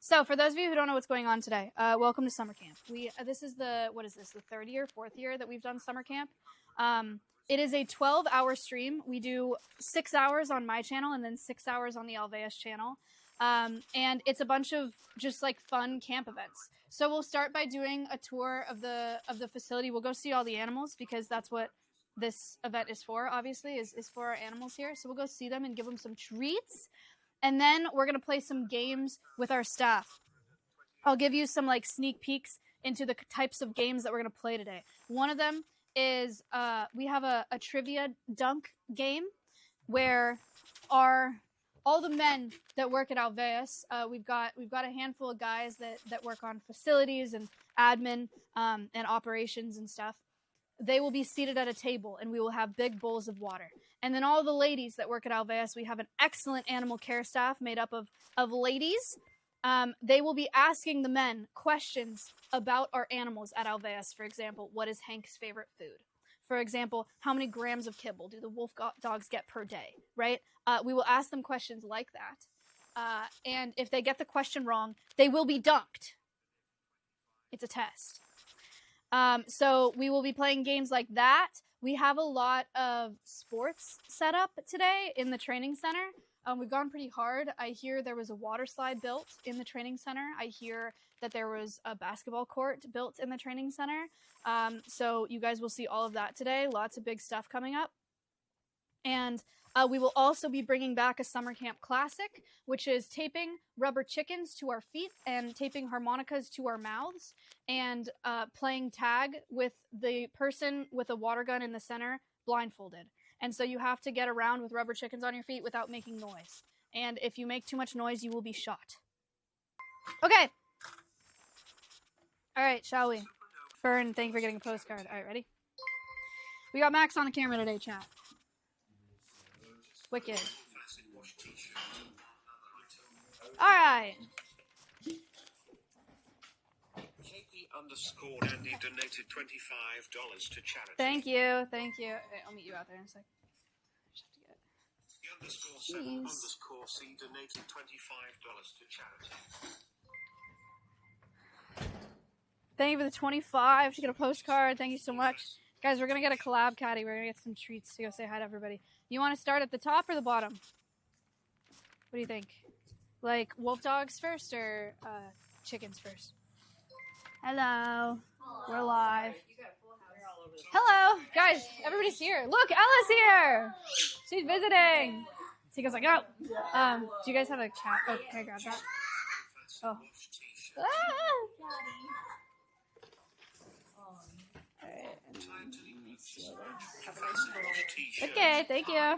So for those of you who don't know what's going on today, welcome to summer camp. This is the third year, fourth year that we've done summer camp. It is a 12-hour stream. We do 6 hours on my channel and then 6 hours on the Alveus channel. And it's a bunch of just like fun camp events. So we'll start by doing a tour of the facility. We'll go see all the animals because that's what this event is for, obviously, is for our animals here. So we'll go see them and give them some treats. And then we're going to play some games with our staff. I'll give you some like sneak peeks into the types of games that we're going to play today. One of them is we have a trivia dunk game where all the men that work at Alveus, we've got a handful of guys that work on facilities and admin and operations and stuff. They will be seated at a table and we will have big bowls of water. And then all the ladies that work at Alveus, we have an excellent animal care staff made up of ladies. They will be asking the men questions about our animals at Alveus. For example, what is Hank's favorite food? For example, how many grams of kibble do the wolf dogs get per day, right? We will ask them questions like that. And if they get the question wrong, they will be dunked. It's a test. So we will be playing games like that. We have a lot of sports set up today in the training center. We've gone pretty hard. I hear there was a water slide built in the training center. I hear that there was a basketball court built in the training center. So you guys will see all of that today. Lots of big stuff coming up. And we will also be bringing back a summer camp classic, which is taping rubber chickens to our feet and taping harmonicas to our mouths and playing tag with the person with a water gun in the center blindfolded. And so you have to get around with rubber chickens on your feet without making noise. And if you make too much noise, you will be shot. Okay. All right, shall we? Fern, thank you for getting a postcard. All right, ready? We got Max on the camera today, chat. Wicked. All right. KP_Andy donated $25 to charity. Thank you. Thank you. I'll meet you out there in a sec. _7_C donated $25 to charity. Thank you for the 25 to get a postcard. Thank you so much. Guys, we're going to get a collab caddy. We're going to get some treats to go say hi to everybody. You want to start at the top or the bottom? What do you think? Like wolf dogs first or chickens first? Hello. We're live. Hello. Guys, everybody's here. Look, Ella's here. She's visiting. So he goes like, oh. Do you guys have a cat? Oh, can I grab that? Oh. Ah! Okay, thank you.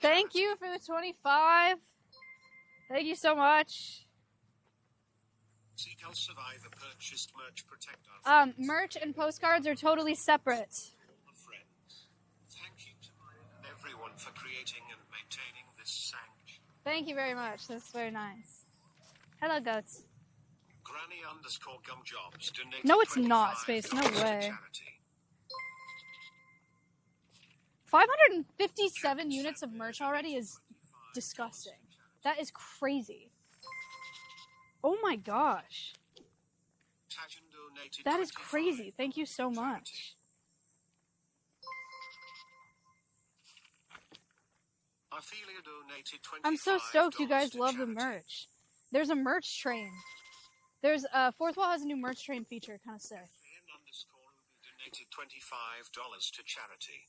Thank you for the 25. Thank you so much. Merch and postcards are totally separate. Thank you to everyone for creating and maintaining this sanctuary. Thank you very much. That's very nice. Hello, goats. Granny_gumjobs donated No, it's not, Space. No way. 557 units of merch already is disgusting. That is crazy. Oh my gosh. That is crazy. Thank you so much. I'm so stoked you guys love the merch. There's a merch train. There's Fourth Wall has a new merch train feature, kind of sick. Donated $25 to charity.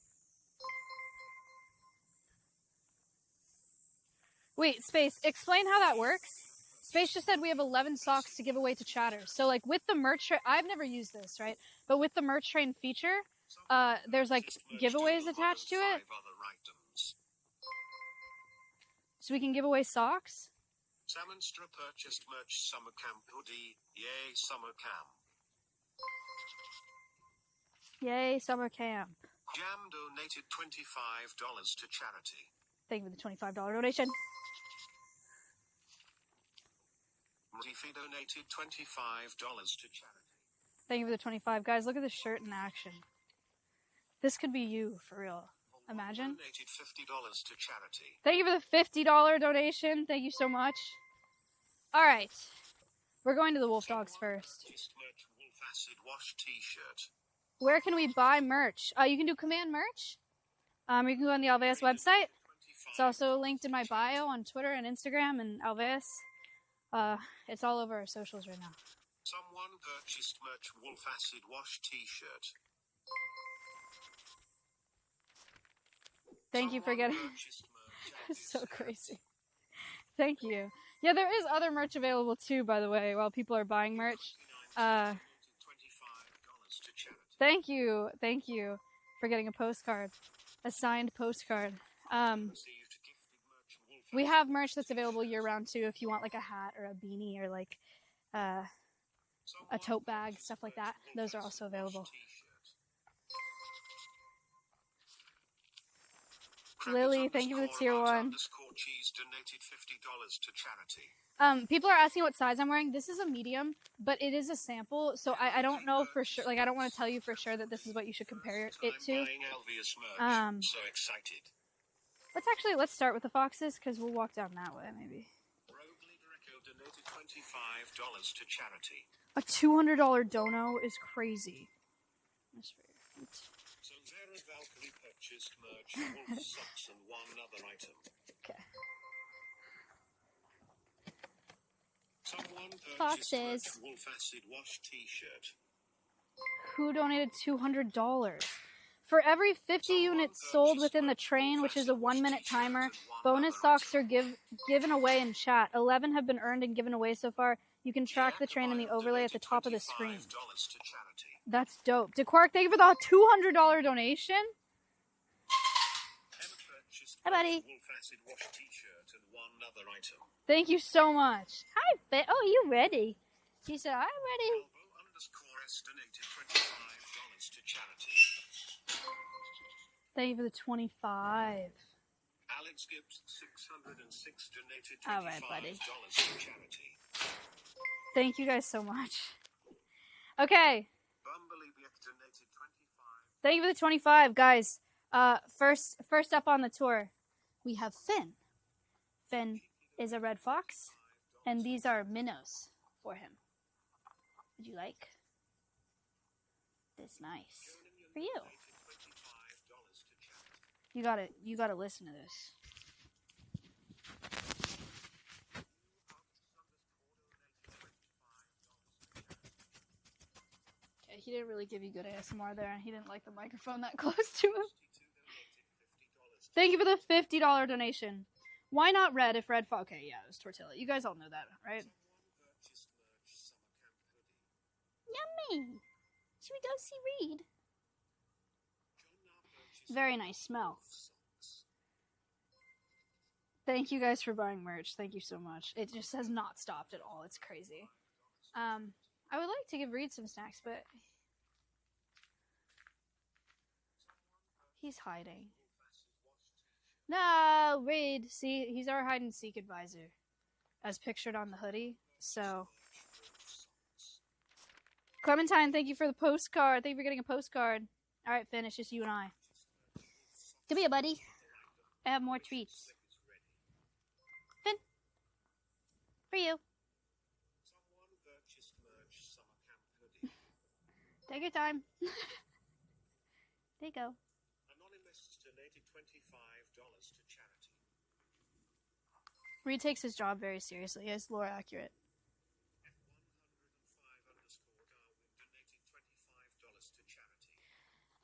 Wait, Space, explain how that works. Space just said we have 11 socks to give away to chatters. So like with the merch train, I've never used this, right? But with the merch train feature, there's like giveaways attached to it. So we can give away socks? Salmonstra purchased merch summer camp hoodie. Yay, summer camp. Yay, summer camp. Jam donated $25 to charity. Thank you for the $25 donation. Tiffy donated $25 to charity. Thank you for the 25. Guys, look at this shirt in action. This could be you, for real. Imagine. Donated $50 to charity. Thank you for the $50 donation. Thank you so much. All right. We're going to the wolf dogs first. Merch wolf acid wash t-shirt. Where can we buy merch? You can do command merch. You can go on the Alveus website. It's also linked in my bio on Twitter and Instagram and Alveus. It's all over our socials right now. Someone purchased merch wolf acid wash t-shirt. Thank you for getting... So crazy. Thank you. Yeah, there is other merch available too, by the way, while people are buying merch. Thank you for getting a postcard. A signed postcard. We have merch that's available year-round too, if you want like a hat or a beanie or like a tote bag, stuff like that. Those are also available. Lily, thank you for the tier 1. People are asking what size I'm wearing. This is a medium, but it is a sample, so I don't know for sure. Like, I don't want to tell you for sure that this is what you should compare it to. So excited. Let's start with the foxes, because we'll walk down that way, maybe. Donated $25 to charity. A $200 dono is crazy. So Vera Valkyrie purchased merch, wolf socks, and one other item. Okay. Someone purchased Foxes. merch, wolf acid wash t-shirt. Who donated $200? For every 50 units sold within the train, which is a 1-minute timer, bonus socks are given away in chat. 11 have been earned and given away so far. You can track the train in the overlay at the top of the screen. That's dope. DeQuark, thank you for the $200 donation. Hi, buddy. Thank you so much. Hi, Fit. Oh, you ready? She said, I'm ready. Thank you for the 25. Alex Gibbs 606 donated $25 All right, buddy. to charity. Thank you guys so much. Okay. Donated 25. Thank you for the 25, guys. First up on the tour, we have Finn. Finn is a red fox, and these are minnows for him. Would you like? This nice for you. You gotta listen to this. Okay, he didn't really give you good ASMR there, and he didn't like the microphone that close to him. Thank you for the $50 donation. Why not red if red... Okay, yeah, it was tortilla. You guys all know that, right? Yummy! Should we go see Reed? Very nice smell. Thank you guys for buying merch. Thank you so much. It just has not stopped at all. It's crazy. I would like to give Reed some snacks, but... he's hiding. No, Reed. See, he's our hide-and-seek advisor, as pictured on the hoodie. So, Clementine, thank you for the postcard. Thank you for getting a postcard. All right, Finn, it's just you and I. Come here, buddy. I have more treats. Finn, for you. Take your time. There you go. Anonymous donated $25 to charity. Reed takes his job very seriously. He's lore accurate. Donated $25 to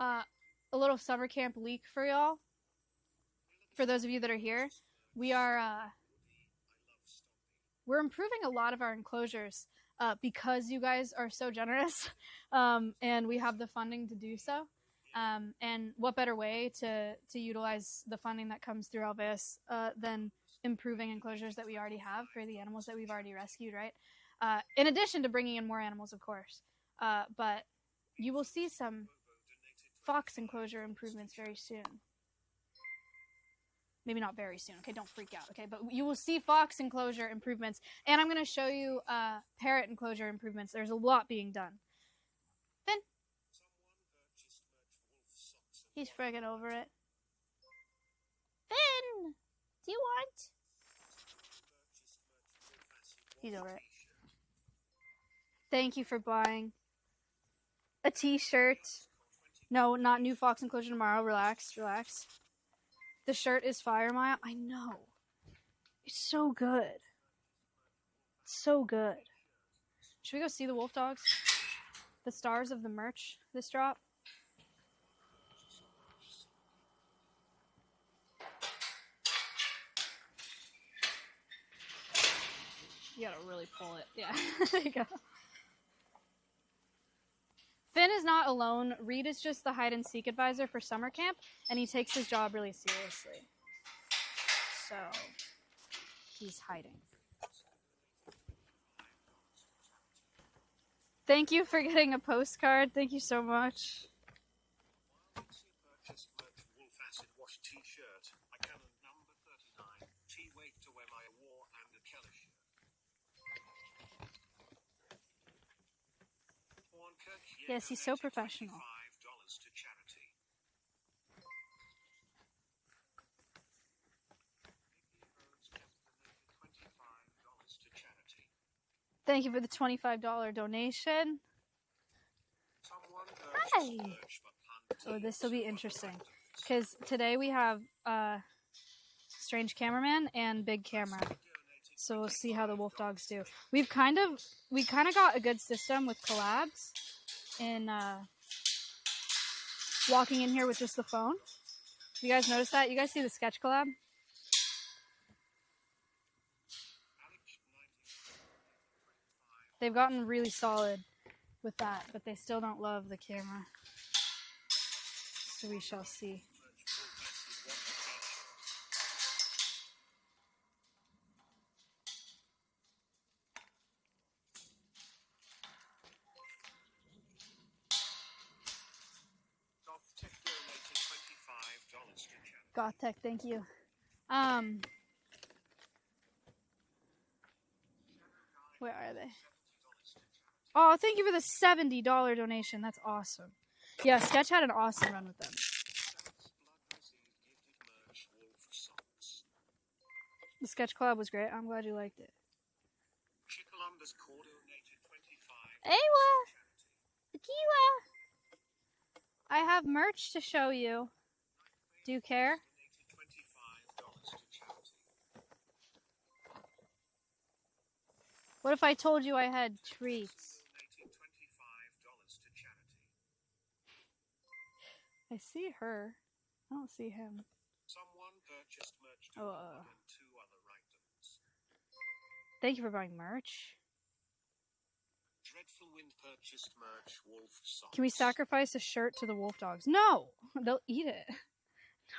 charity. A little summer camp leak for y'all. For those of you that are here, we're improving a lot of our enclosures because you guys are so generous, and we have the funding to do so. And what better way to utilize the funding that comes through Alveus than improving enclosures that we already have for the animals that we've already rescued, right? In addition to bringing in more animals, of course. But you will see some fox enclosure improvements very soon. Maybe not very soon, okay? Don't freak out, okay? But you will see fox enclosure improvements. And I'm going to show you parrot enclosure improvements. There's a lot being done. Finn? He's friggin' over it. want? He's over it. Thank you for buying a t-shirt. No, not new Fox enclosure tomorrow. Relax, relax. The shirt is fire, Maya. I know. It's so good. It's so good. Should we go see the wolf dogs? The stars of the merch this drop? You gotta really pull it. Yeah, there you go. Finn is not alone. Reed is just the hide and seek advisor for summer camp, and he takes his job really seriously. So, he's hiding. Thank you for getting a postcard. Thank you so much. Purchased merch wolf acid wash t-shirt. I can number 39. T-weight to wear my war and a Kelly shirt. Yes, he's so professional. $5 to charity. $25 to charity. Thank you for the $25 donation. Hi! Oh, this will be interesting. Because today we have Strange Cameraman and Big Camera. So we'll see how the wolf dogs do. We kind of got a good system with collabs in walking in here with just the phone. You guys notice that? You guys see the sketch collab? They've gotten really solid with that, but they still don't love the camera. So we shall see. Goth Tech, thank you. Where are they? Oh, thank you for the $70 donation. That's awesome. Yeah, Sketch had an awesome run with them. The Sketch collab was great. I'm glad you liked it. Aywa! Tequila! I have merch to show you. Do you care? What if I told you I had treats? I see her. I don't see him. Someone purchased merch to Oh. and 2 other items. Thank you for buying merch. Dreadful Wind purchased merch wolf socks. Can we sacrifice a shirt to the wolf dogs? No! They'll eat it.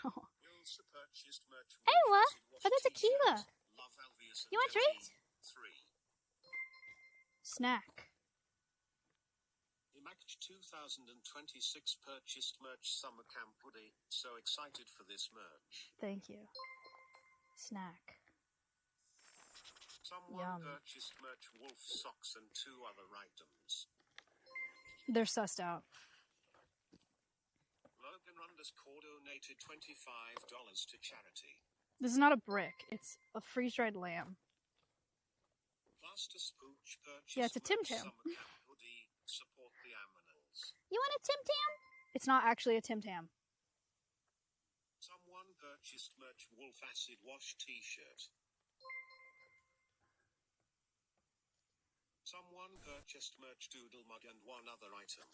No. Wilson purchased merch Hey, what? wolf acid I got wash tequila. t-shirt. Love Alveus You want a treat? 3. Snack. Image 2026 purchased merch summer camp hoodie. So excited for this merch. Thank you. Snack. Someone Yum. purchased merch wolf socks and 2 other items. They're sussed out. Logan Underscore donated $25 to charity. This is not a brick. It's a freeze-dried lamb. Pasture Spooch purchased Yeah, it's a Tim merch Tam. summer camp hoodie. Support the animals. You want a Tim Tam? It's not actually a Tim Tam. Someone purchased merch wolf acid wash t-shirt. Someone purchased merch doodle mug and 1 other item.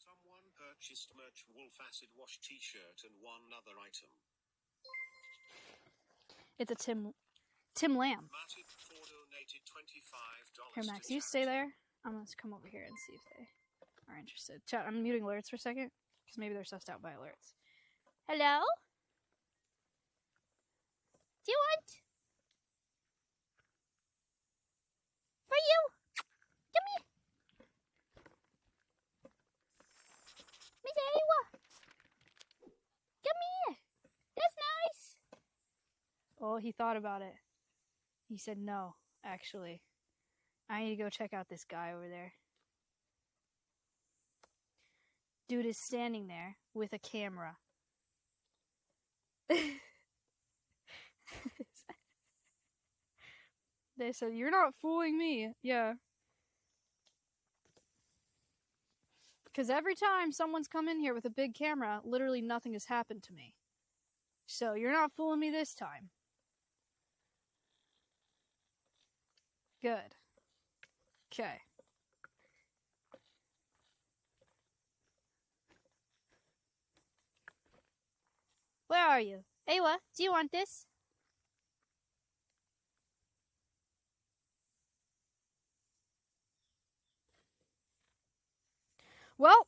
Someone purchased merch wolf acid wash t-shirt and 1 other item. It's a Tim Lamb. Matic 4 donated $25 Here, Max, to you stay charity. there. I'm going to come over here and see if they are interested. Chat, I'm muting alerts for a second, because maybe they're sussed out by alerts. Hello? Do you want? For you? Come here. Miss Iowa. Come here. That's nice. Oh, he thought about it. He said no, actually. I need to go check out this guy over there. Dude is standing there with a camera. They said, "You're not fooling me." Yeah. Because every time someone's come in here with a big camera, literally nothing has happened to me. So you're not fooling me this time. Good. Okay. Where are you? Awa, do you want this? Well,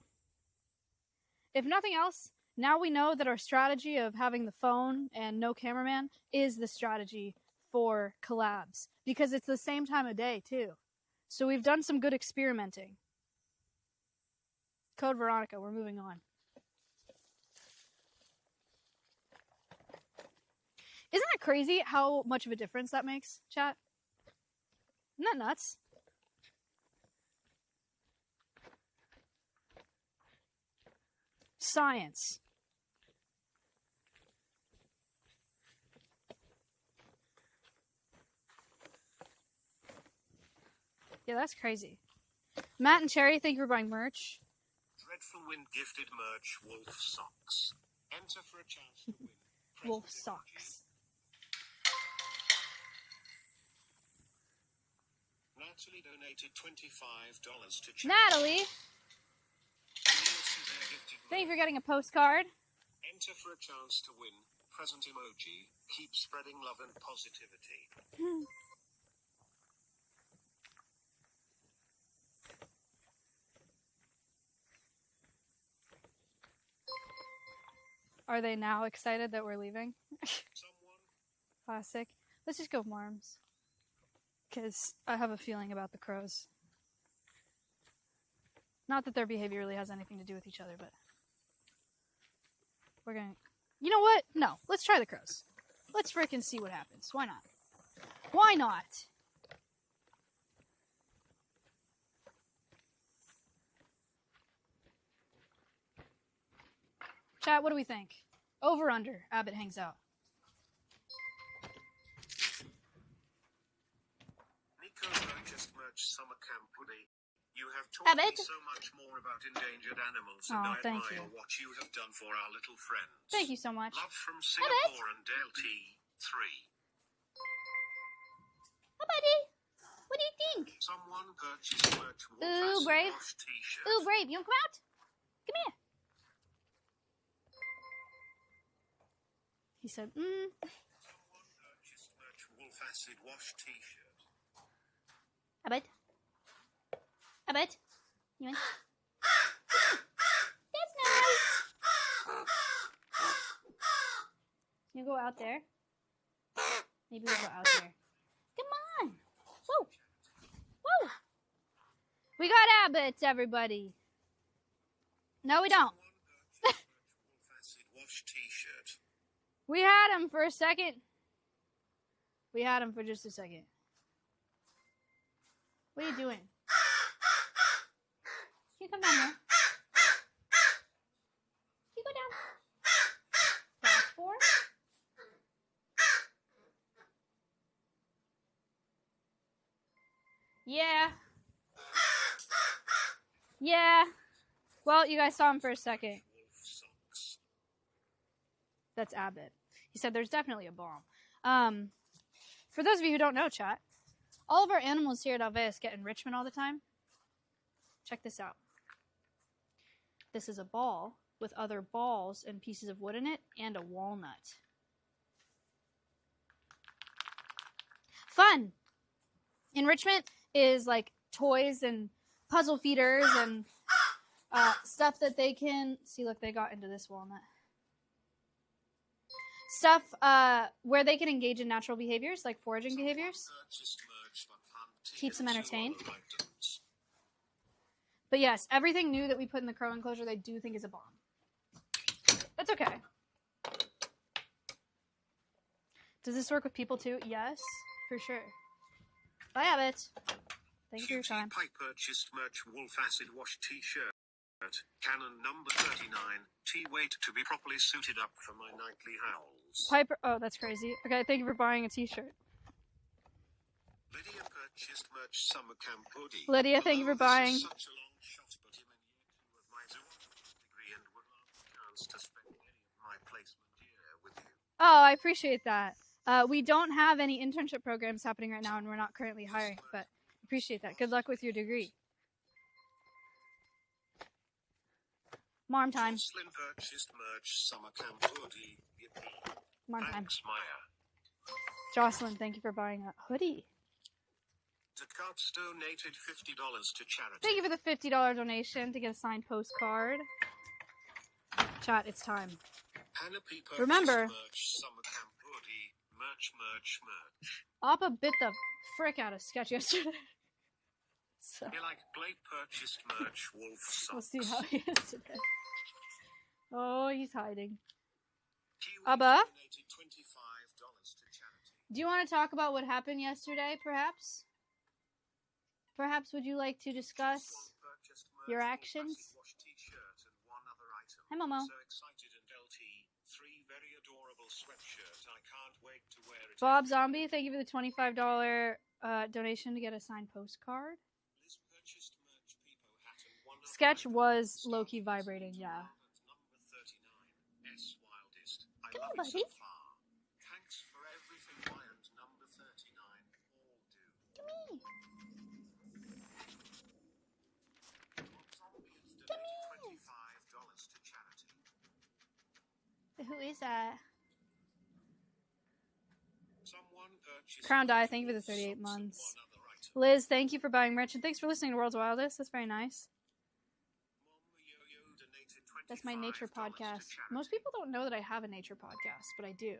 if nothing else, now we know that our strategy of having the phone and no cameraman is the strategy for collabs. Because it's the same time of day, too. So we've done some good experimenting. Code Veronica, we're moving on. Isn't that crazy how much of a difference that makes, chat? Isn't that nuts? Science. Yeah, that's crazy. Matt and Cherry, thank you for buying merch. Dreadful Wind gifted merch, wolf socks. Enter for a chance to win. Wolf socks. Natalie donated $25 to charity. Natalie, thank you for getting a postcard. Enter for a chance to win. Present emoji. Keep spreading love and positivity. Are they now excited that we're leaving? Someone. Classic. Let's just go with Marms. Because I have a feeling about the crows. Not that their behavior really has anything to do with each other, but we're gonna... You know what? No, let's try the crows. Let's frickin' see what happens. Why not? Why not? Chat, what do we think? Over, under. Abbott hangs out. Nico purchased merch summer camp hoodie. You have taught me so much more about endangered animals, and I admire what you have done for our little friends. Thank you so much. Love from Singapore and Dale T3. Hi, buddy. What do you think? Someone purchased merch Ooh, Brave. T-shirt. Ooh, Brave, you wanna come out? Come here. He said, Someone purchased merch wolf acid wash T-shirt. Abbott. Abbott. You want? That's nice. You go out there. Maybe we'll go out there. Come on. Woo. Woo. We got Abbott, everybody. No, we don't. Wolf acid wash T-shirt. We had him for a second. We had him for just a second. What are you doing? Can you come down here? Can you go down? Back four? Yeah. Yeah. Well, you guys saw him for a second. That's Abbott. He said there's definitely a bomb. For those of you who don't know, chat, all of our animals here at Alveus get enrichment all the time. Check this out. This is a ball with other balls and pieces of wood in it and a walnut. Fun! Enrichment is like toys and puzzle feeders and stuff that they can... See, look, they got into this walnut. Stuff where they can engage in natural behaviors, like foraging behaviors. Keeps them entertained. But yes, everything new that we put in the crow enclosure, they do think is a bomb. That's okay. Does this work with people too? Yes, for sure. Bye, Abbott. Thank you for your time. I purchased merch wolf acid wash T-shirt. Canon number 39. T wait to be properly suited up for my nightly howls. Piper. Oh, that's crazy. Okay, thank you for buying a t-shirt. Lydia purchased merch summer camp hoodie. Lydia, thank you for buying. Such a long shot, but I'm in year 2 of my zoology degree and would love the chance to spend any of my placement year with you. Oh, I appreciate that. We don't have any internship programs happening right now, and we're not currently hiring, but appreciate that. Good luck with your degree. Marm time. Jocelyn purchased merch summer camp hoodie. Marm time. Thanks, Maya. Jocelyn, thank you for buying a hoodie. Zakat's donated $50 to charity. Thank you for the $50 donation to get a signed postcard. Chat, it's time. Hannah P. Remember, merch summer camp hoodie. Merch. Appa bit the frick out of Sketch yesterday. So, He like Blake purchased merch wolf socks. we'll see how he is today. Oh, he's hiding. Abba? Donated $25 to charity. Do you want to talk about what happened yesterday, perhaps? Perhaps would you like to discuss your actions? Hi, Momo. So excited and LT. 3 very adorable sweatshirt. I can't wait to wear it. Bob Zombie, thank you for the $25 donation to get a signed postcard. Liz purchased merch Peepo hat and one Sketch was low-key vibrating, yeah. Number 39, S Wildest. I Come love on, it so buddy. far. Thanks for everything, Wyand. Number 39, all do. Come here. $25 to charity. Who is that? Someone purchased Crown Die, thank you for the 38 months. Liz, thank you for buying merch, and thanks for listening to World's Wildest. That's very nice. That's my nature podcast. Most people don't know that I have a nature podcast, but I do.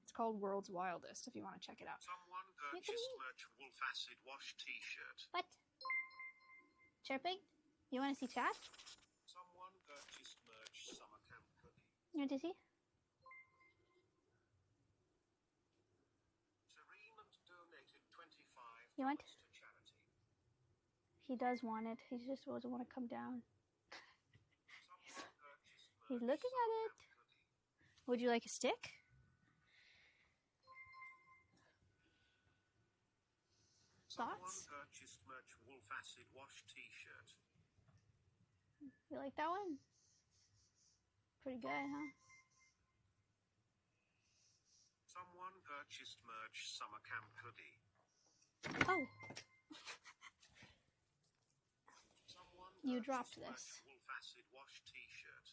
It's called World's Wildest, if you want to check it out. Someone purchased merch wolf acid wash t-shirt. What? Chirping? You want to see chat? Someone purchased merch summer camp hoodie. You want to see? Serene donated $25 You want? to charity. He does want it. He just doesn't want to come down. Someone purchased He's merch looking at summer it. camp hoodie. Would you like a stick? Someone Thoughts? purchased merch wolf acid wash t-shirt. You like that one? Pretty good, huh? Someone purchased merch summer camp hoodie. Oh, Someone You purchased dropped merch this. wolf acid wash t-shirt.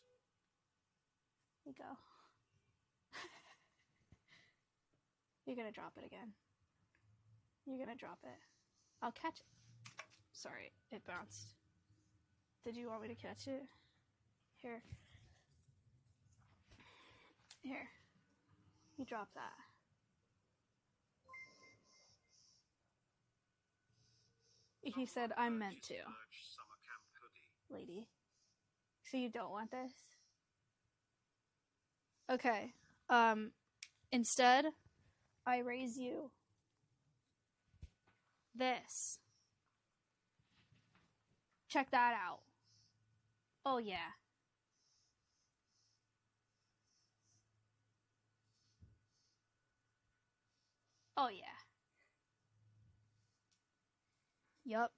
here you go. You're gonna drop it again. You're gonna drop it. I'll catch it. Sorry, it bounced. Did you want me to catch it? Here. Here. You drop that. He said, I'm meant to, Merch summer camp hoodie. lady. So you don't want this? Okay. Instead, I raise you this. Check that out. Oh, yeah. Oh, yeah. Yup.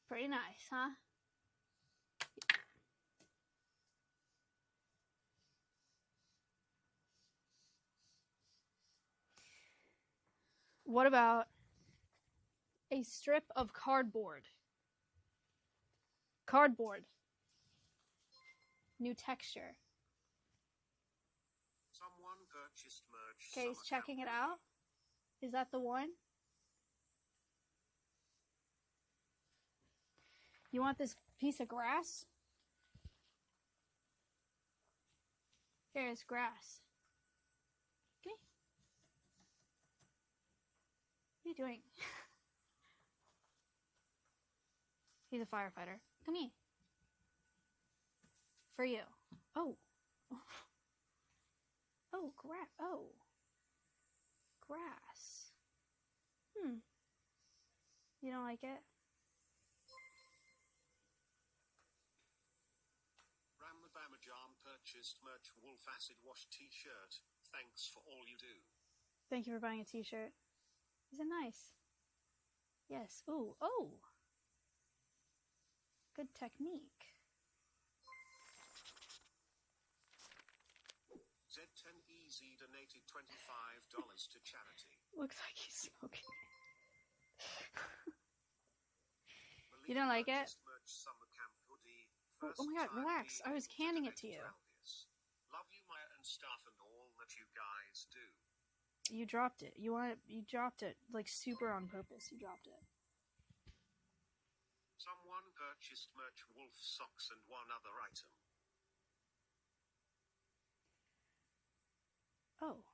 Pretty nice, huh? What about a strip of cardboard? Cardboard. New texture. Someone purchased merch. Okay, he's summer checking camp it out. Is that the one? You want this piece of grass? Here's grass. Okay. What are you doing? He's a firefighter. Come here. For you. Oh. Oh, grass. Oh. Grass. You don't like it? Majam purchased merch wolf acid wash t-shirt. Thanks for all you do. Thank you for buying a t-shirt. Is it nice? Yes. Ooh. Oh. Good technique. Z10 Easy donated $25 to charity. Looks like he's smoking. You don't like it? Oh my god, relax. I was handing it to you. Love you, Maya, and stuff, and all that you guys do. You dropped it. You dropped it like super on purpose. You dropped it. Someone purchased merch wolf socks and one other item. Oh.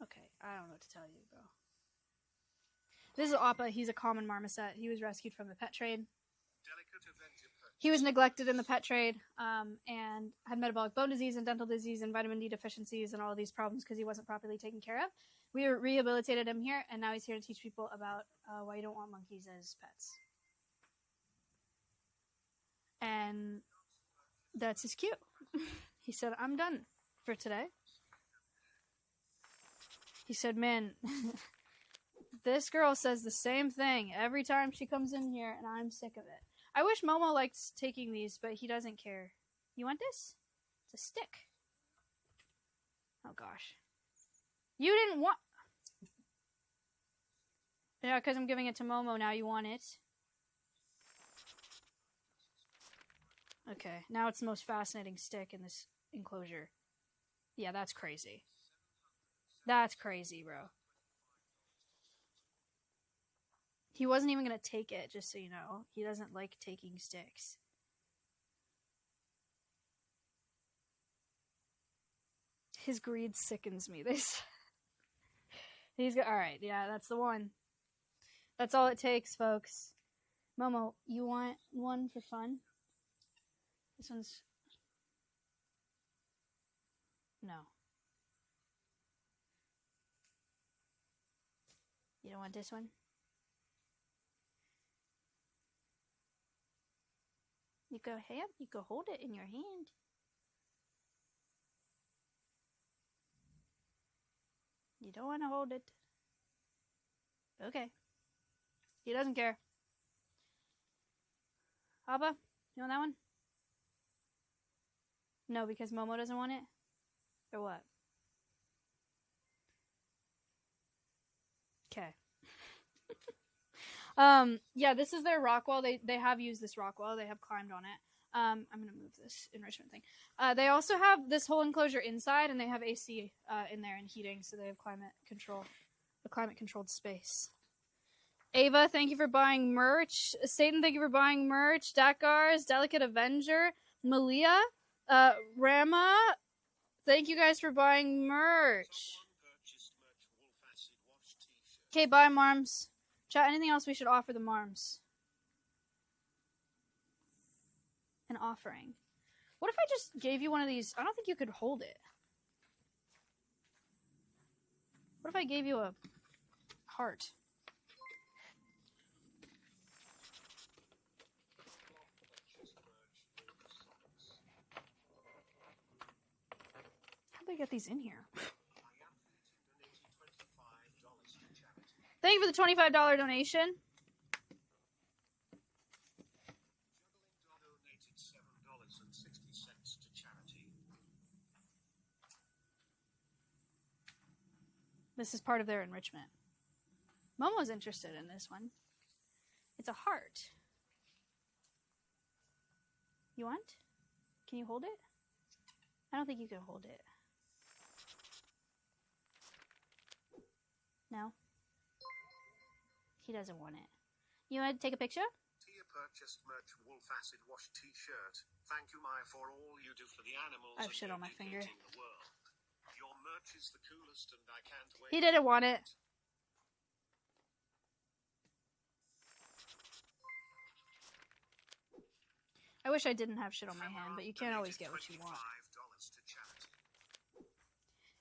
Okay, I don't know what to tell you, bro. This is Appa. He's a common marmoset. He was rescued from the pet trade. He was neglected in the pet trade and had metabolic bone disease and dental disease and vitamin D deficiencies and all of these problems because he wasn't properly taken care of. We rehabilitated him here, and now he's here to teach people about why you don't want monkeys as pets. And that's his cue. He said, I'm done for today. He said, man, this girl says the same thing every time she comes in here, and I'm sick of it. I wish Momo likes taking these, but he doesn't care. You want this? It's a stick. Oh, gosh. You didn't want... Yeah, because I'm giving it to Momo now. You want it? Okay, now it's the most fascinating stick in this enclosure. Yeah, that's crazy. That's crazy, bro. He wasn't even going to take it, just so you know. He doesn't like taking sticks. His greed sickens me. He's got... Alright, yeah, that's the one. That's all it takes, folks. Momo, you want one for fun? This one's... No. You don't want this one? You go hold it in your hand. You don't want to hold it. Okay. He doesn't care. Abba, you want that one? No, because Momo doesn't want it? Or what? Okay. Yeah, this is their rock wall. They have used this rock wall. They have climbed on it. I'm gonna move this enrichment thing. They also have this whole enclosure inside, and they have AC in there and heating, so they have climate control, a climate-controlled space. Ava, thank you for buying merch. Satan, thank you for buying merch. Dakars, Delicate Avenger, Malia, Rama, thank you guys for buying merch. Okay, bye, Marms. Chat, anything else we should offer the Marms? An offering. What if I just gave you one of these? I don't think you could hold it. What if I gave you a heart? How'd they get these in here? Thank you for the $25 donation. This is part of their enrichment. Momo's interested in this one. It's a heart. You want? Can you hold it? I don't think you can hold it. No? He doesn't want it. You want to take a picture? Tia purchased merch wolf acid wash t-shirt. Thank you, Maya, for all you do for the animals. I have shit on my finger. The world. Your merch is the coolest, and I can't wait. He didn't want it. I wish I didn't have shit on my hand, but you can't always get what you want.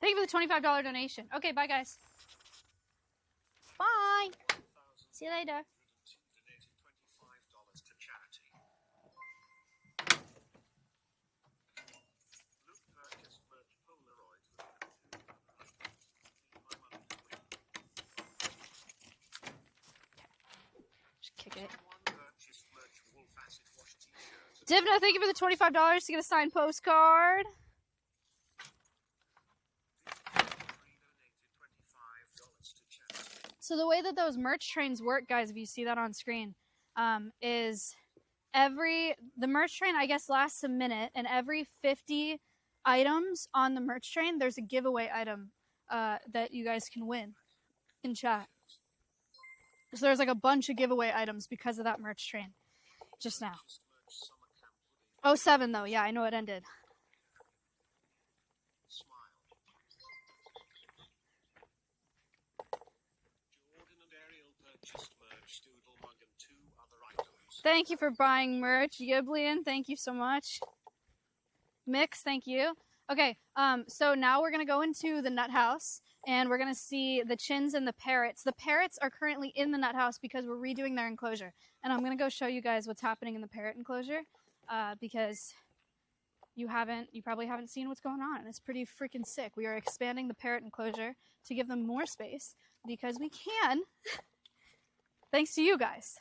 Thank you for the $25 donation. Okay, bye, guys. Bye. See you later. Divna, thank you for the $25 to get a signed postcard. So the way that those merch trains work, guys, if you see that on screen, is the merch train, I guess, lasts a minute, and every 50 items on the merch train, there's a giveaway item that you guys can win in chat. So there's like a bunch of giveaway items because of that merch train just now. 07 though, yeah, I know it ended. Thank you for buying merch, Giblian. Thank you so much. Mix, thank you. Okay, so now we're gonna go into the nut house, and we're gonna see the chins and the parrots. The parrots are currently in the nut house because we're redoing their enclosure, and I'm gonna go show you guys what's happening in the parrot enclosure, because you probably haven't seen what's going on. It's pretty freaking sick. We are expanding the parrot enclosure to give them more space because we can, thanks to you guys.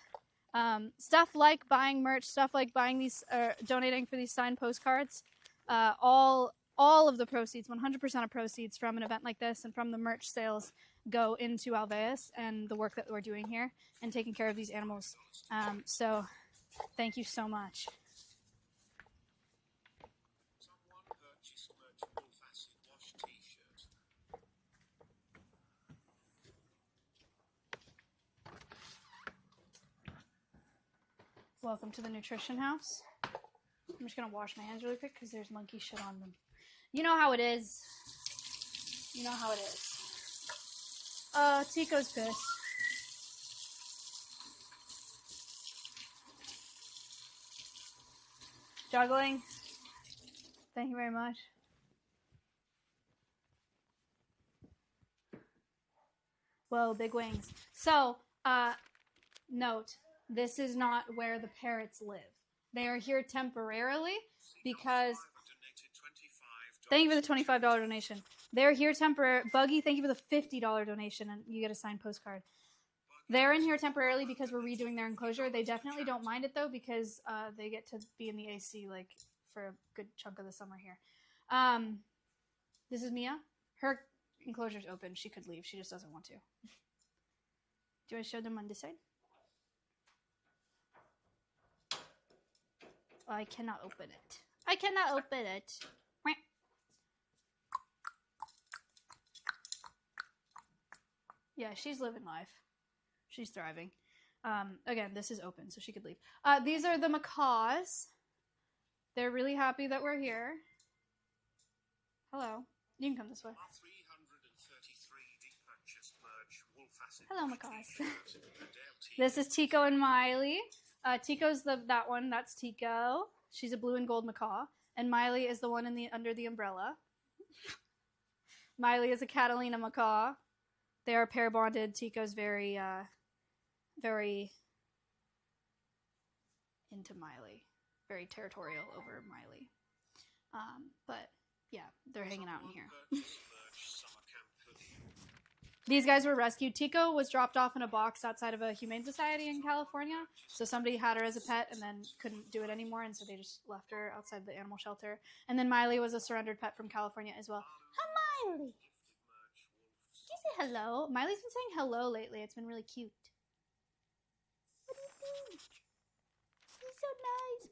Stuff like buying merch, stuff like buying these, donating for these signed postcards, all of the proceeds, 100% of proceeds from an event like this and from the merch sales go into Alveus and the work that we're doing here and taking care of these animals. So thank you so much. Welcome to the nutrition house. I'm just gonna wash my hands really quick because there's monkey shit on them. You know how it is. You know how it is. Tico's pissed. Juggling. Thank you very much. Whoa, big wings. So, note, this is not where the parrots live. They are here temporarily because... Thank you for the $25 donation. They're here temporarily. Buggy, thank you for the $50 donation, and you get a signed postcard. They're in here temporarily because we're redoing their enclosure. They definitely don't mind it, though, because they get to be in the AC, like, for a good chunk of the summer here. This is Mia. Her enclosure's open. She could leave. She just doesn't want to. Do I show them on this side? I cannot open it. I cannot open it. Yeah, she's living life. She's thriving. Again, this is open, so she could leave. These are the macaws. They're really happy that we're here. Hello. You can come this way. Hello, macaws. This is Tico and Miley. Tico's that one. That's Tico. She's a blue and gold macaw. And Miley is the one under the umbrella. Miley is a Catalina macaw. They are pair bonded. Tico's very, very into Miley. Very territorial over Miley. But yeah, they're hanging out in here. These guys were rescued. Tico was dropped off in a box outside of a humane society in California. So somebody had her as a pet and then couldn't do it anymore, and so they just left her outside the animal shelter. And then Miley was a surrendered pet from California as well. Hi, Miley! Did you say hello? Miley's been saying hello lately. It's been really cute. What do you think? You're so nice,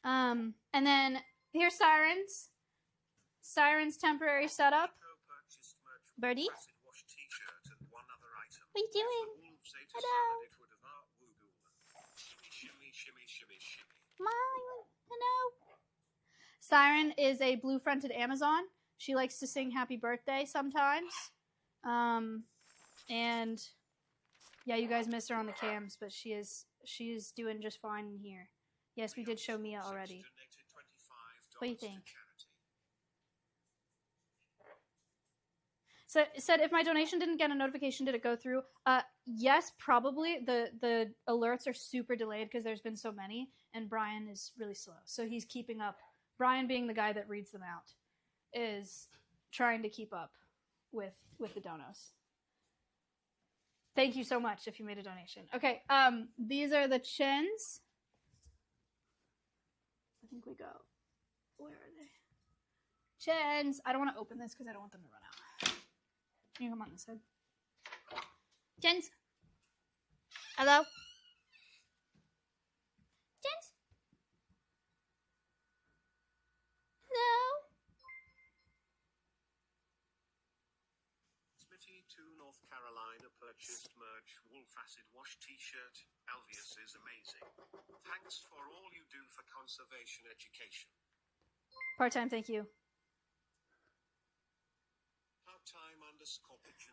Miley. And then here's Sirens. Sirens temporary setup. Birdie? What are you doing? Hello. Miley, hello. Siren is a blue-fronted Amazon. She likes to sing happy birthday sometimes. And yeah, you guys miss her on the cams, but she's doing just fine in here. Yes, we did show Mia already. What do you think? So it said, if my donation didn't get a notification, did it go through? Yes, probably. The alerts are super delayed because there's been so many, and Brian is really slow. So he's keeping up. Brian, being the guy that reads them out, is trying to keep up with the donos. Thank you so much if you made a donation. Okay, these are the chins. think we go. Where are they? Chins! I don't want to open this because I don't want them to run out. Can you come on this side? Chins! Hello? Chins? Hello? Smitty to North Carolina purchased merch wolf acid wash t-shirt. Alveus is amazing. Thanks for all you do for conservation education. Part-time, thank you. Part-time _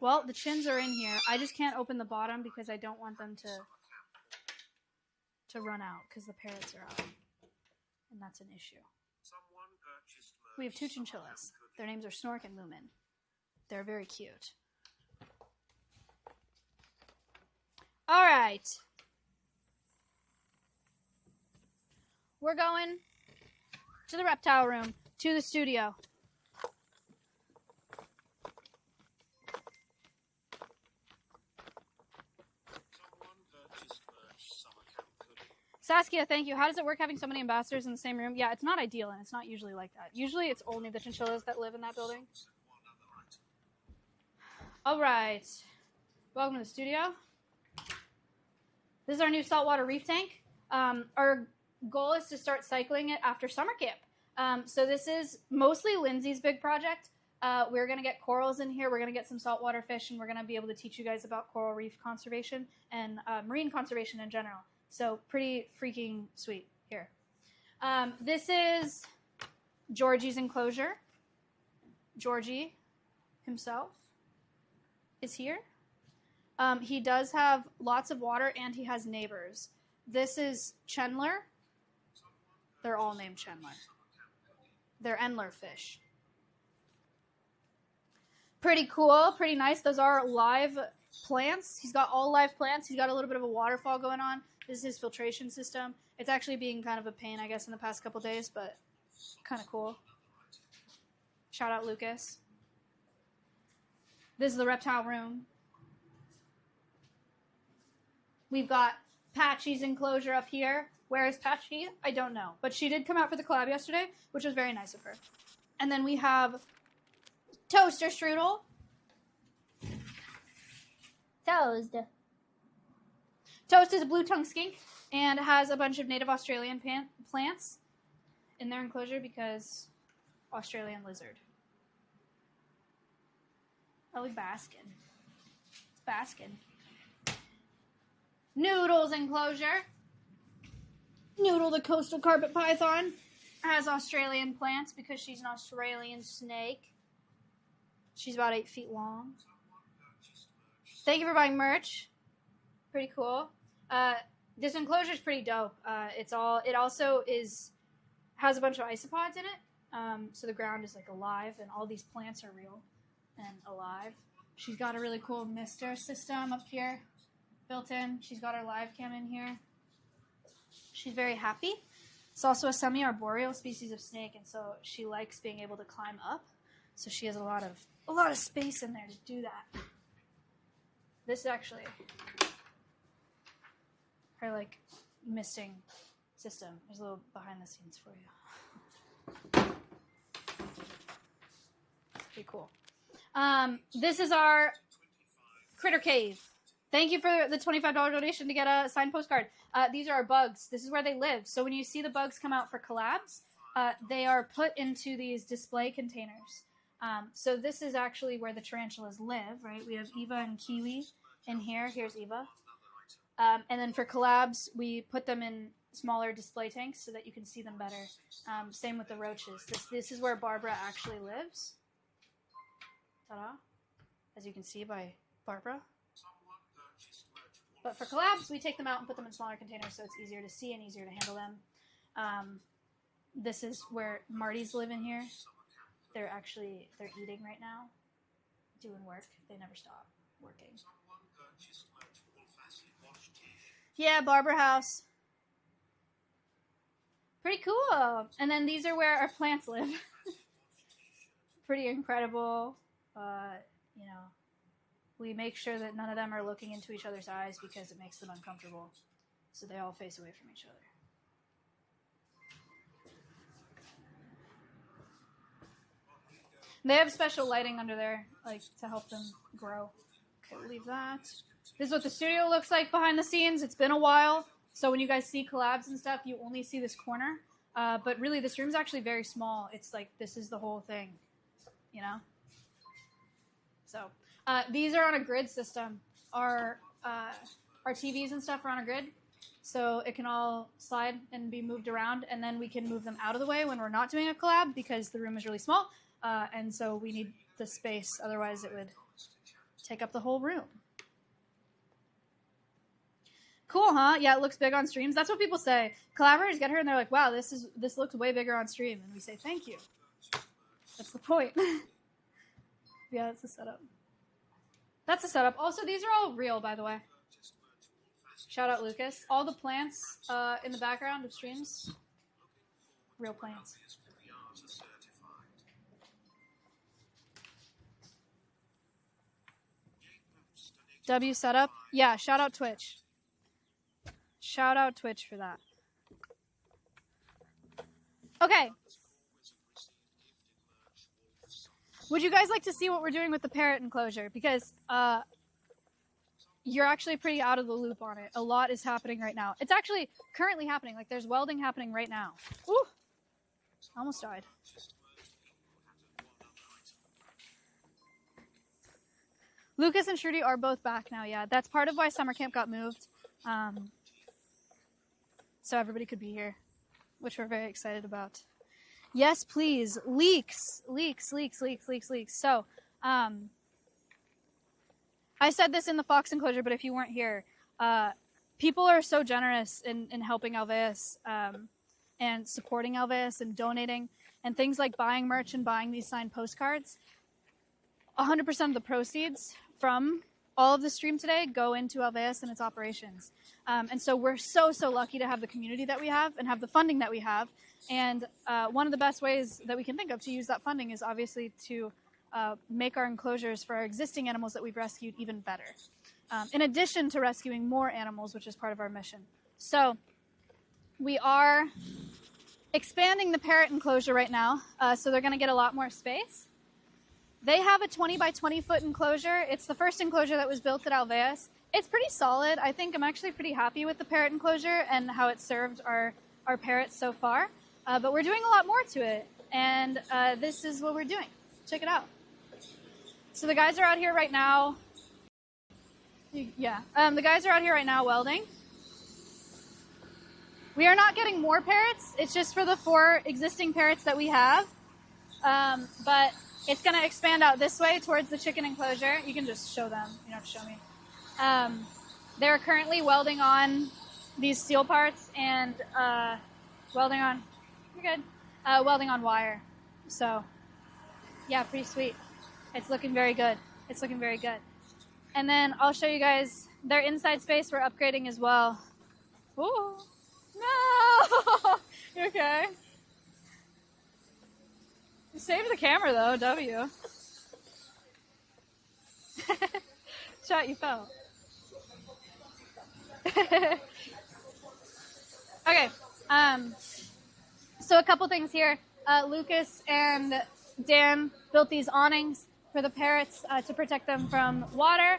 Well, the chins are in here. I just can't open the bottom because I don't want them to run out because the parrots are out. And that's an issue. We have 2 chinchillas. Their names are Snork and Lumen. They're very cute. Alright. We're going to the reptile room, to the studio. Saskia, thank you. How does it work having so many ambassadors in the same room? Yeah, it's not ideal, and it's not usually like that. Usually it's only the chinchillas that live in that building. All right. Welcome to the studio. This is our new saltwater reef tank. Our goal is to start cycling it after summer camp. So this is mostly Lindsay's big project. We're going to get corals in here. We're going to get some saltwater fish, and we're going to be able to teach you guys about coral reef conservation and marine conservation in general. So pretty freaking sweet here. This is Georgie's enclosure. Georgie himself is here. He does have lots of water and he has neighbors. This is Chandler. They're all named Chandler. They're Endler fish. Pretty cool, pretty nice. Those are live plants. He's got all live plants. He's got a little bit of a waterfall going on. This is his filtration system. It's actually being kind of a pain, I guess, in the past couple days, but kind of cool. Shout out Lucas. This is the reptile room. We've got Patchy's enclosure up here. Where is Patchy? I don't know. But she did come out for the collab yesterday, which was very nice of her. And then we have Toaster Strudel. Toast. Toast is a blue-tongued skink and has a bunch of native Australian plants in their enclosure because Australian lizard. Probably basking. It's basking. Noodle's enclosure. Noodle, the coastal carpet python, has Australian plants because she's an Australian snake. She's about 8 feet long. Thank you for buying merch. Pretty cool. This enclosure is pretty dope. It also has a bunch of isopods in it. So the ground is like alive, and all these plants are real and alive. She's got a really cool mister system up here built in. She's got her live cam in here. She's very happy. It's also a semi-arboreal species of snake, and so she likes being able to climb up. So she has a lot of space in there to do that. This is actually her like misting system. There's a little behind the scenes for you. Pretty cool. This is our critter cave. Thank you for the $25 donation to get a signed postcard. These are our bugs. This is where they live. So when you see the bugs come out for collabs, they are put into these display containers. So this is actually where the tarantulas live, right? We have Eva and Kiwi in here. Here's Eva. And then for collabs, we put them in smaller display tanks so that you can see them better. Same with the roaches. This is where Barbara actually lives. Ta-da. As you can see by Barbara. But for collabs, we take them out and put them in smaller containers so it's easier to see and easier to handle them. This is where Marty's live in here. They're eating right now, doing work. They never stop working. Yeah, Barbara House. Pretty cool. And then these are where our plants live. Pretty incredible. We make sure that none of them are looking into each other's eyes because it makes them uncomfortable. So they all face away from each other. They have special lighting under there, like, to help them grow. Okay, we'll leave that. This is what the studio looks like behind the scenes. It's been a while, so when you guys see collabs and stuff, you only see this corner. But really, this room's actually very small. It's like, this is the whole thing, you know? So, these are on a grid system. Our TVs and stuff are on a grid, so it can all slide and be moved around, and then we can move them out of the way when we're not doing a collab because the room is really small, and so we need the space. Otherwise, it would take up the whole room. Cool, huh? Yeah, it looks big on streams. That's what people say. Collaborators get here and they're like, wow, this looks way bigger on stream. And we say, thank you. That's the point. Yeah, that's the setup. That's the setup. Also, these are all real, by the way. Shout out Lucas. All the plants in the background of streams, real plants. W setup. Yeah, shout out Twitch. Shout out Twitch for that. Okay. Would you guys like to see what we're doing with the parrot enclosure? Because you're actually pretty out of the loop on it. A lot is happening right now. It's actually currently happening. Like, there's welding happening right now. Ooh! Almost died. Lucas and Shruti are both back now, yeah. That's part of why summer camp got moved. So everybody could be here, which we're very excited about. Yes, please. Leaks. So, I said this in the Fox enclosure, but if you weren't here, people are so generous in helping Alveus and supporting Alveus and donating and things like buying merch and buying these signed postcards. 100% of the proceeds from all of the stream today go into Alveus and its operations. And so we're so lucky to have the community that we have and have the funding that we have. And one of the best ways that we can think of to use that funding is obviously to make our enclosures for our existing animals that we've rescued even better. In addition to rescuing more animals, which is part of our mission. So we are expanding the parrot enclosure right now. So they're going to get a lot more space. They have a 20 by 20 foot enclosure. It's the first enclosure that was built at Alveus. It's pretty solid. I think I'm actually pretty happy with the parrot enclosure and how it served our parrots so far. But we're doing a lot more to it. And this is what we're doing. Check it out. So the guys are out here right now. Yeah, the guys are out here right now welding. We are not getting more parrots. It's just for the 4 existing parrots that we have. But it's going to expand out this way towards the chicken enclosure. You can just show them. You don't have to show me. They're currently welding on these steel parts and welding on. You're good. Welding on wire. So, yeah, pretty sweet. It's looking very good. It's looking very good. And then I'll show you guys their inside space we're upgrading as well. Ooh. No! You okay? Save the camera though, W. Shot, you fell. Okay. So a couple things here. Lucas and Dan built these awnings for the parrots to protect them from water.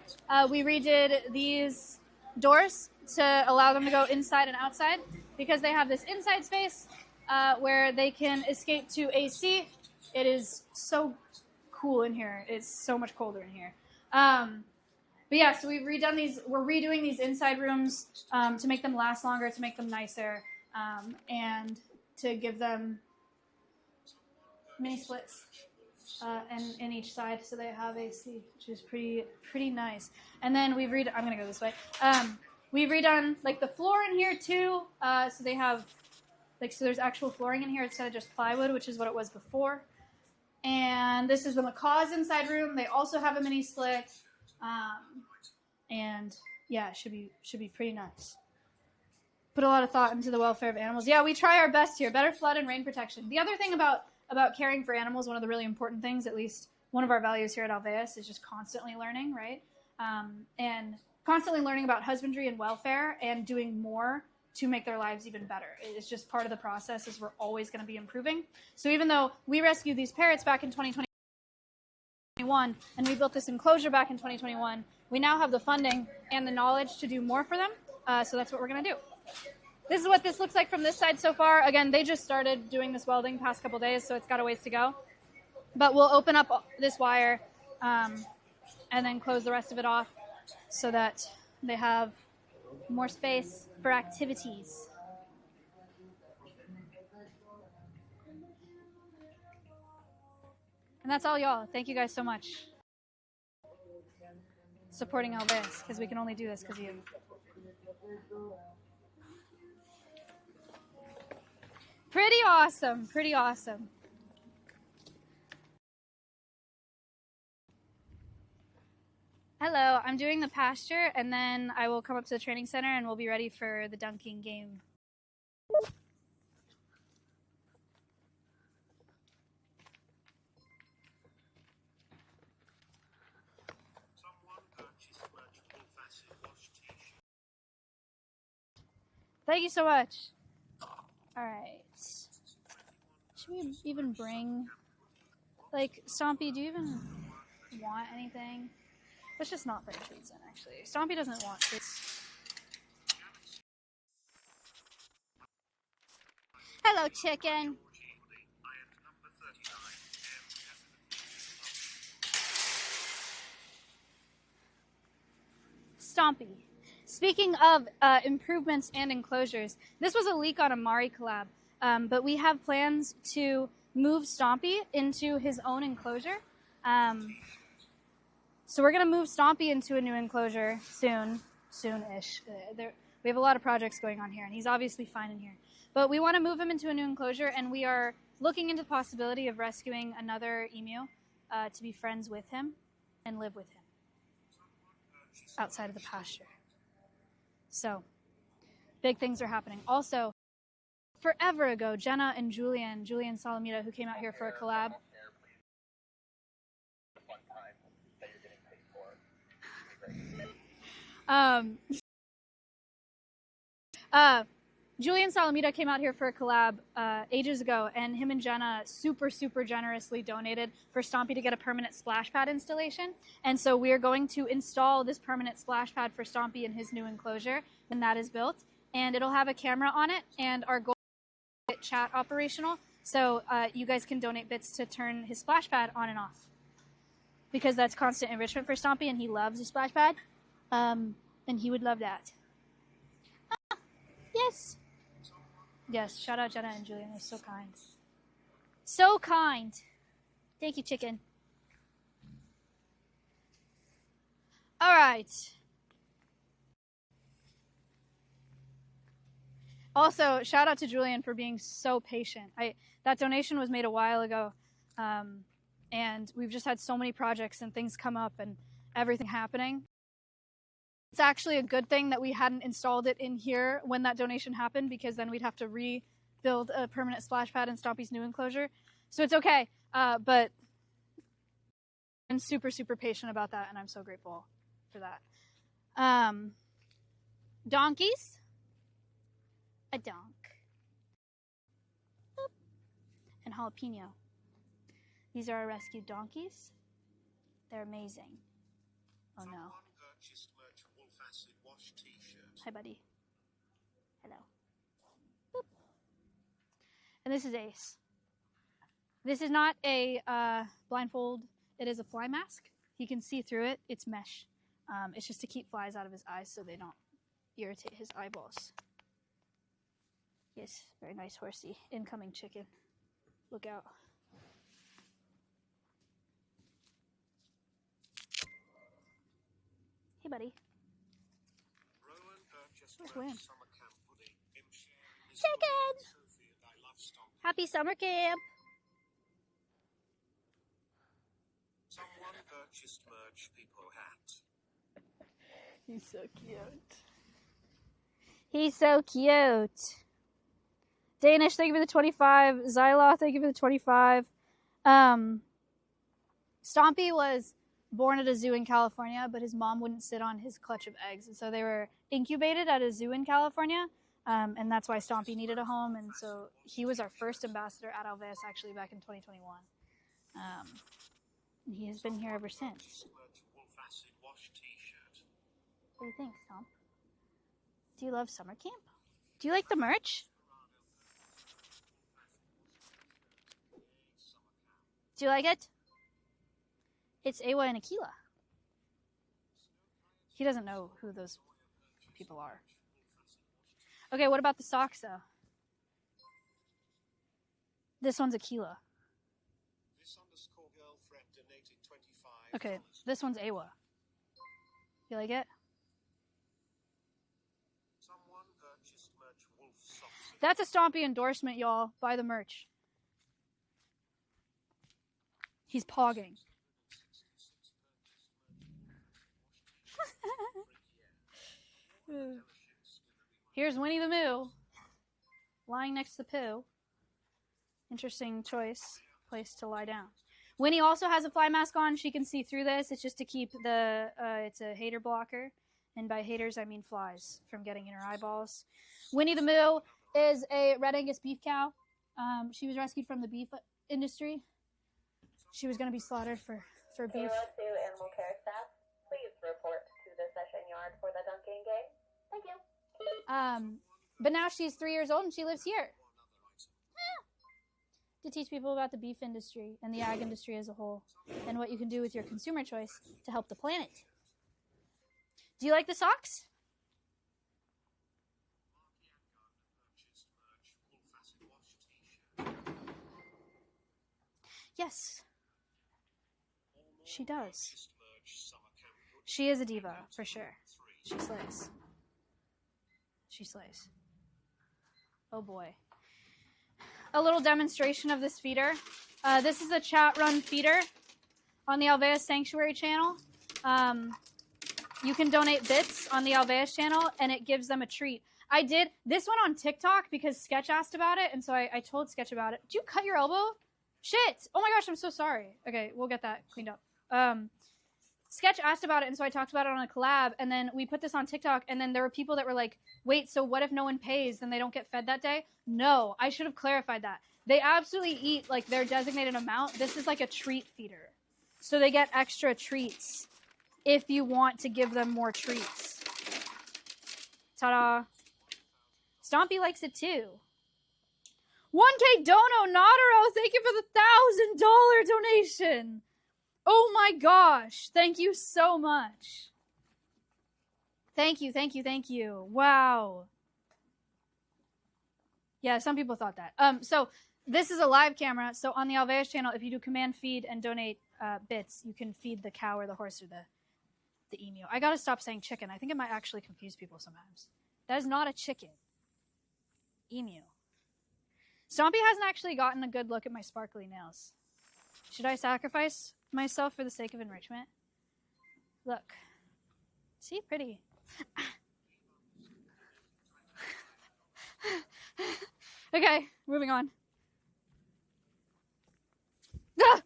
We redid these doors to allow them to go inside and outside because they have this inside space where they can escape to AC. It is so cool in here. It's so much colder in here. But yeah, so we've redone these. We're redoing these inside rooms to make them last longer, to make them nicer, and to give them mini splits in each side, so they have AC, which is pretty nice. And then we've redone. I'm gonna go this way. We've redone like the floor in here too, so they have so there's actual flooring in here instead of just plywood, which is what it was before. And this is the macaws inside room. They also have a mini split. And yeah, it should be pretty nice. Put a lot of thought into the welfare of animals. Yeah, we try our best here. Better flood and rain protection. The other thing about caring for animals, one of the really important things, at least one of our values here at Alveus, is just constantly learning, right? And constantly learning about husbandry and welfare and doing more to make their lives even better. It's just part of the process, is we're always going to be improving. So even though we rescued these parrots back in 2020, and we built this enclosure back in 2021. We now have the funding and the knowledge to do more for them, so that's what we're going to do. This is what this looks like from this side so far. Again, they just started doing this welding past couple days, so it's got a ways to go. But we'll open up this wire and then close the rest of it off so that they have more space for activities. And that's all, y'all. Thank you guys so much supporting Alveus, because we can only do this because of you. Pretty awesome. Pretty awesome. Hello, I'm doing the pasture, and then I will come up to the training center, and we'll be ready for the dunking game. Thank you so much. All right. Should we even bring, like, Stompy, do you even want anything? Let's just not bring treats in, actually. Stompy doesn't want treats. Hello, chicken. Stompy. Speaking of improvements and enclosures, this was a leak on a Mari collab, but we have plans to move Stompy into his own enclosure. So we're going to move Stompy into a new enclosure soon-ish. We have a lot of projects going on here, and he's obviously fine in here. But we want to move him into a new enclosure, and we are looking into the possibility of rescuing another emu to be friends with him and live with him outside of the pasture. So, big things are happening. Also, forever ago, Jenna and Julian Salamita, who came out here for a collab. Julian Salamita came out here for a collab ages ago, and him and Jenna super generously donated for Stompy to get a permanent splash pad installation. And so we're going to install this permanent splash pad for Stompy in his new enclosure when that is built. And it'll have a camera on it, and our goal is to get chat operational. So you guys can donate bits to turn his splash pad on and off, because that's constant enrichment for Stompy, and he loves the splash pad. And he would love that. Yes. Yes, shout out Jenna and Julian. They're so kind. So kind. Thank you, chicken. All right. Also, shout out to Julian for being so patient. That donation was made a while ago, and we've just had so many projects and things come up and everything happening. It's actually a good thing that we hadn't installed it in here when that donation happened, because then we'd have to rebuild a permanent splash pad in Stompy's new enclosure. So it's okay, but I'm super patient about that, and I'm so grateful for that. Donkeys? A donk. Boop. And jalapeno. These are our rescued donkeys. They're amazing. Oh no. Hi, buddy. Hello. Boop. And this is Ace. This is not a blindfold. It is a fly mask. He can see through it. It's mesh. It's just to keep flies out of his eyes so they don't irritate his eyeballs. Yes, very nice horsey. Incoming chicken. Look out. Hey, buddy. Where's Wham? Chicken! Happy summer camp! Someone purchased merch people hat. He's so cute. He's so cute. Danish, thank you for the 25. Zyloth, thank you for the 25. Stompy was born at a zoo in California, but his mom wouldn't sit on his clutch of eggs. And so they were incubated at a zoo in California. And that's why Stompy needed a home. And so he was our first ambassador at Alveus, actually, back in 2021. And he has been here ever since. What do you think, Stomp? Do you love summer camp? Do you like the merch? Do you like it? It's Awa and Aquila. He doesn't know who those people are. Okay, what about the socks, though? This one's Aquila. Okay, this one's Awa. You like it? That's a Stompy endorsement, y'all. Buy the merch. He's pogging. Here's Winnie the Moo, lying next to the poo. Interesting choice, place to lie down. Winnie also has a fly mask on. She can see through this. It's just to keep the, it's a hater blocker. And by haters, I mean flies from getting in her eyeballs. Winnie the Moo is a Red Angus beef cow. She was rescued from the beef industry. She was going to be slaughtered for beef. To animal care staff, please report to the session yard for the dunking game. Thank you. But now she's 3 years old and she lives here. To teach people about the beef industry and the ag industry as a whole and what you can do with your consumer choice to help the planet. Do you like the socks? Yes. She does. She is a diva, for sure. She slays. She slays. Oh boy. A little demonstration of this feeder. This is a chat run feeder on the Alveus Sanctuary channel. You can donate bits on the Alveus channel and it gives them a treat. I did this one on TikTok because Sketch asked about it, and so I told Sketch about it. Did you cut your elbow? Shit! Oh my gosh, I'm so sorry. Okay, we'll get that cleaned up. Sketch asked about it, and so I talked about it on a collab, and then we put this on TikTok, and then there were people that were like, wait, so what if no one pays, then they don't get fed that day? No, I should have clarified that. They absolutely eat, like, their designated amount. This is like a treat feeder. So they get extra treats if you want to give them more treats. Ta-da. Stompy likes it too. 1K dono, Notaro, thank you for the $1,000 donation. Oh my gosh, thank you so much. Thank you, thank you, thank you. Wow. Yeah, some people thought that. So this is a live camera, so on the Alveus channel, if you do command feed and donate bits, you can feed the cow or the horse or the emu. I gotta stop saying chicken. I think it might actually confuse people sometimes. That is not a chicken. Emu. Stompy hasn't actually gotten a good look at my sparkly nails. Should I sacrifice myself for the sake of enrichment? Look. See? Pretty. Okay, moving on. Ah!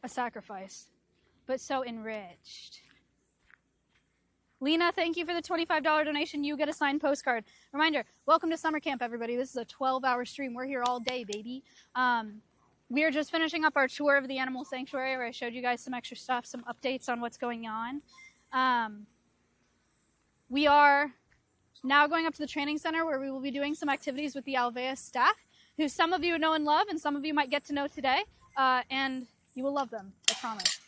A sacrifice, but so enriched. Lena, thank you for the $25 donation. You get a signed postcard. Reminder, welcome to summer camp, everybody. This is a 12-hour stream. We're here all day, baby. We are just finishing up our tour of the animal sanctuary where I showed you guys some extra stuff, some updates on what's going on. We are now going up to the training center where we will be doing some activities with the Alveus staff, who some of you know and love, and some of you might get to know today. And you will love them, I promise.